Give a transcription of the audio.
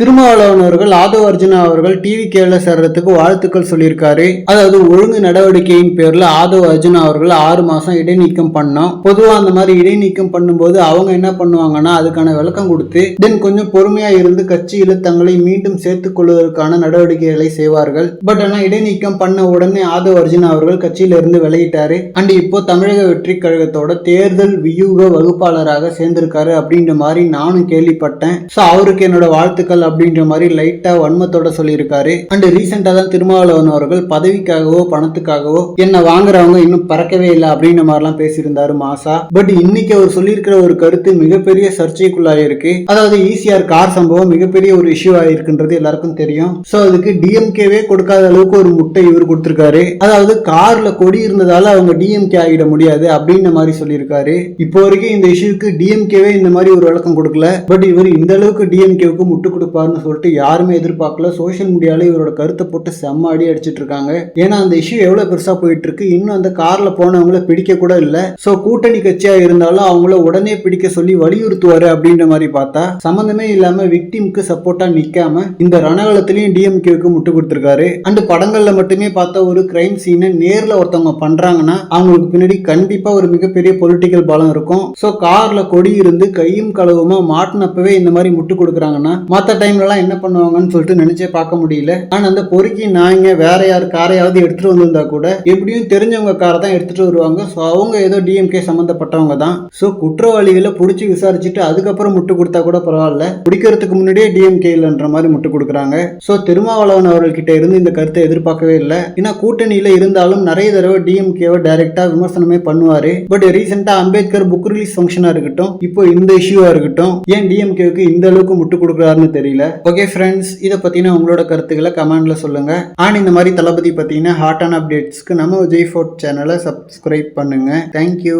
திருமாவளவன் அவர்கள் ஆதவ அர்ஜுனா அவர்கள் டிவி கேல சேர்றதுக்கு வாழ்த்துக்கள் சொல்லியிருக்காரு. அதாவது ஒழுங்கு நடவடிக்கையின் பேர்ல ஆதவ அர்ஜுனா அவர்கள் 6 மாசம் இடைநீக்கம் பண்ணோம். பொதுவா அந்த மாதிரி இடைநீக்கம் பண்ணும்போது அவங்க என்ன பண்ணுவாங்கன்னா அதுக்கான விளக்கம் கொடுத்து தென் கொஞ்சம் பொறுமையா இருந்து கட்சியில தங்களை மீண்டும் சேர்த்துக் கொள்வதற்கான நடவடிக்கைகளை செய்வார்கள். பட் ஆனா இடைநீக்கம் பண்ண உடனே ஆதவ அர்ஜுனா அவர்கள் கட்சியில இருந்து விலகிட்டாரு. அண்ட் இப்போ தமிழக வெற்றி கழகத்தோட தேர்தல் வியூக வகுப்பாளராக சேர்ந்திருக்காரு அப்படின்ற மாதிரி நானும் கேள்விப்பட்டேன். சோ அவருக்கு என்னோட வாழ்த்துக்கள் அப்படின்ற மாதிரி லைட்டா வன்மத்தோட சொல்லியிருக்காரு. அண்ட் ரீசெண்டா தான் திருமாவளவன் அவர்கள் பதவிக்காகவோ பணத்துக்காகவோ என்ன வாங்குறவங்க இன்னும் பறக்கவே இல்லை அப்படின்ற மாதிரிலாம் பேசியிருந்தாரு மாசா. பட் இன்னைக்கு அவர் சொல்லியிருக்கிற ஒரு கருத்து மிகப்பெரிய சர்ச்சைக்குள்ளாயிருக்கு. அதாவது ஈசிஆர் கார் சம்பவம் மிகப்பெரிய ஒரு இஷ்யூ ஆயிருக்குன்றது எல்லாருக்கும் தெரியும். சோ அதுக்கு டிஎம்கேவே கொடுக்காத அளவுக்கு ஒரு முட்டை இவர் கொடுத்திருக்காரு. அதாவது கார்ல கொடி இருந்ததால அவங்க டிஎம்கே ஆகிட முடியாது அப்படின்ற மாதிரி சொல்லியிருக்காரு. இப்போ வரைக்கும் இந்த இஷ்யூக்கு டிஎம்கேவே இந்த மாதிரி ஒரு விளக்கம் கொடுக்கல. பட் இவர் இந்த அளவுக்கு டிஎம்கேவுக்கு முட்டு கொடுப்பாருன்னு சொல்லிட்டு யாருமே எதிர்பார்க்கல. சோசியல் மீடியால இவரோட கருத்தை போட்டு செம்ம அடி அடிச்சிட்டு இருக்காங்க. ஏன்னா அந்த இஷ்யூ எவ்வளவு பெருசா போயிட்டு இருக்கு. இன்னும் அந்த கார்ல போனவங்கள பிடிக்க கூட இல்ல. சோ கூட்டணி கட்சியா இருந்தாலும் அவங்கள உடனே பிடிக்க சொல்லி வலியுறுத்துவாரு அப்படின்ற மாதிரி பார்த்தா சம்பந்தமே இல்லாம விக்டிம்க்கு சப்போர்ட்டா நிக்காம இந்த ரணகலத்திலையும் டிஎம்கேவுக்கு முட்டு கொடுத்திருக்காரு. அண்ட் படங்கள்ல மட்டுமே பார்த்த ஒரு கிரைம் சீனை நேர்ல ஒருத்தவங்க பண்றாங்கன்னா அவங்களுக்கு பின்னாடி கண்டிப்பா ஒரு மிகப்பெரிய பொலிட்டிக்கல் பலம் இருக்கும். சோ கார்ல கொடி இருந்து கையும் களவுமா மாட்டினப்பவே இந்த மாதிரி முட்டு கொடுக்குறாங்கன்னா மற்ற டைம்லலாம் என்ன பண்ணுவாங்கன்னு சொல்லிட்டு நினைச்சே பார்க்க முடியல. ஆனா அந்த பொறுக்கி நாங்க வேற யார் காரையாவது எடுத்துட்டு வந்திருந்தா கூட எப்படியும் தெரிஞ்சவங்க காரை தான் எடுத்துட்டு வருவாங்க. ஸோ அவங்க ஏதோ டிஎம்கே சம்பந்தப்பட்டவங்க தான். ஸோ குற்றவாளிகளை பிடிச்சி விசாரிச்சுட்டு அதுக்கப்புறம் முட்டு கொடுத்தா கூட பரவாயில்ல, பிடிக்கிறதுக்கு முன்னாடியே டிஎம்கே இல்லைன்ற மாதிரி முட்டு கொடுக்குறாங்க. ஸோ திருமாவளவன் அவர்கிட்ட இருந்து இந்த கருத்தை எதிர்பார்க்கவே இல்லை. ஏன்னா கூட்டணியில இருந்தாலும் நிறைய தடவை டிஎம்கேவை டைரக்டா விமர்சனமே பண்ணுவாரு. பட் ரீசெண்டா அம்பேத்கர் புக் ரிலீஸ் ஃபங்க்ஷனா இருக்கட்டும், இப்போ இந்த இஷ்யூவா இருக்கட்டும், ஏன் டிஎம்கேவுக்கு இந்த அளவுக்கு முட்டு கொடுக்குறாருன்னு தெரியல. ஓகே ஃப்ரெண்ட்ஸ், இதை பத்தின உங்களோட கருத்துக்களை கமெண்ட்ல சொல்லுங்க. அண்ட் இந்த மாதிரி தளபதி பத்தின ஹாட்டான அப்டேட்ஸ்க்கு நம்ம விஜய் ஃபோர்ட் சேனலை சப்ஸ்கிரைப் பண்ணுங்க. தேங்க்யூ.